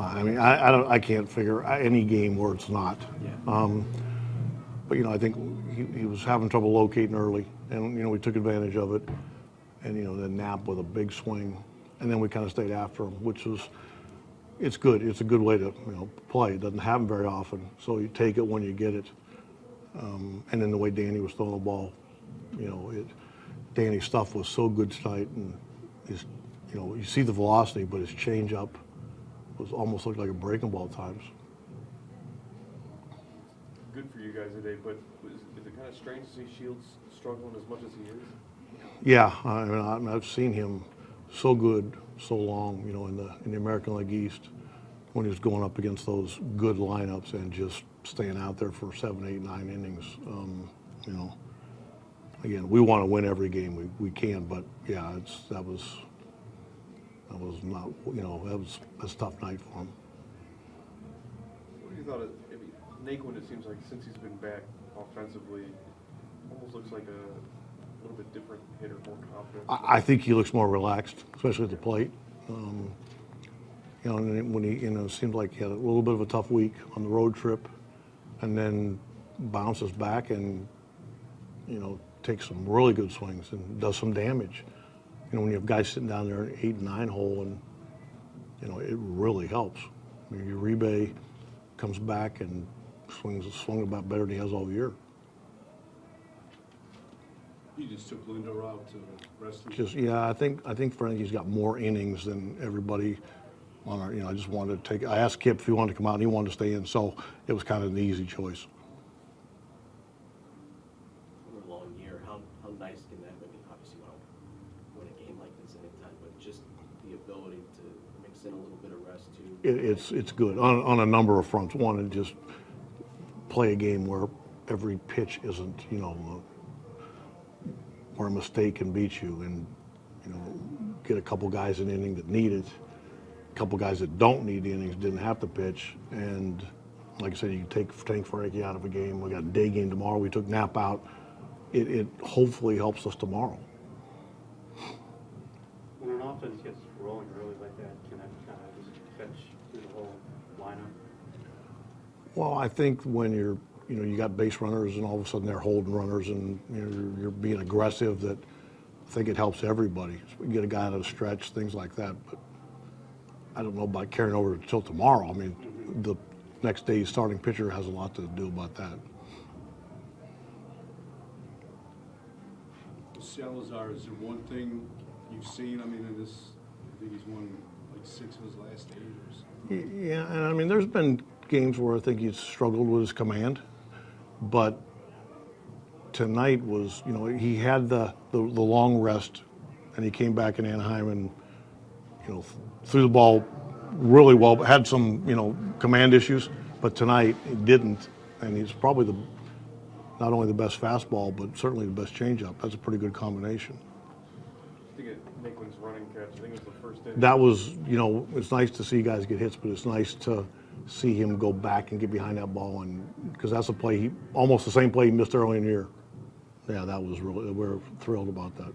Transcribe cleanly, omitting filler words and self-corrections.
I mean, I can't figure any game where it's not. Yeah. But I think he was having trouble locating early, and we took advantage of it, and then Knapp with a big swing, and then we kind of stayed after him, which was it's good. It's a good way to play. It doesn't happen very often, so you take it when you get it. And then the way Danny was throwing the ball, Danny's stuff was so good tonight, and his, you see the velocity, but his changeup was almost looked like a breaking ball at times. Good for you guys today, but is it kind of strange to see Shields struggling as much as he is? Yeah, I mean, I've seen him so good, so long, in the American League East, when he was going up against those good lineups and just staying out there for 7, 8, 9 innings. Again, we want to win every game we can, but yeah, that was not, that was a tough night for him. What do you thought of Naquin? It seems like since he's been back offensively, almost looks like a little bit different hitter, more confident. I think he looks more relaxed, especially at the plate. And when he, it seemed like he had a little bit of a tough week on the road trip, and then bounces back and, takes some really good swings and does some damage. When you have guys sitting down there at 8 and 9 hole, and, it really helps. I mean, Uribe comes back and swung about better than he has all year. He just took Lindor out to the rest of I think Frankie's got more innings than everybody on our, I just wanted to I asked Kip if he wanted to come out, and he wanted to stay in, so it was kind of an easy choice. For a long year, how nice can that be? Obviously, you want to win a game like this anytime, but just the ability to mix in a little bit of rest too. It's good on a number of fronts. One, and just play a game where every pitch isn't, where a mistake can beat you, and get a couple guys an inning that need it, a couple guys that don't need the innings didn't have to pitch, and like I said, you take Frankie out of a game. We got a day game tomorrow. We took Knapp out. It hopefully helps us tomorrow. When an offense gets rolling early like that, can that kind of just fetch through the whole lineup? Well, I think when you got base runners and all of a sudden they're holding runners and you're being aggressive, that I think it helps everybody. So we can get a guy out of the stretch, things like that. But I don't know about carrying over until tomorrow. I mean, the next day's starting pitcher has a lot to do about that. Salazar, is there one thing you've seen? I mean, I think he's won like 6 of his last 8 or something. Yeah, and I mean, there's been games where I think he's struggled with his command, but tonight was, he had the long rest, and he came back in Anaheim and, threw the ball really well, but had some, command issues, but tonight he didn't, and he's probably not only the best fastball, but certainly the best changeup. That's a pretty good combination. I think Naquin's running catch, I think it was the first day. That was, it's nice to see guys get hits, but it's nice to see him go back and get behind that ball, and because that's a play, almost the same play he missed early in the year. Yeah, that was really, we're thrilled about that.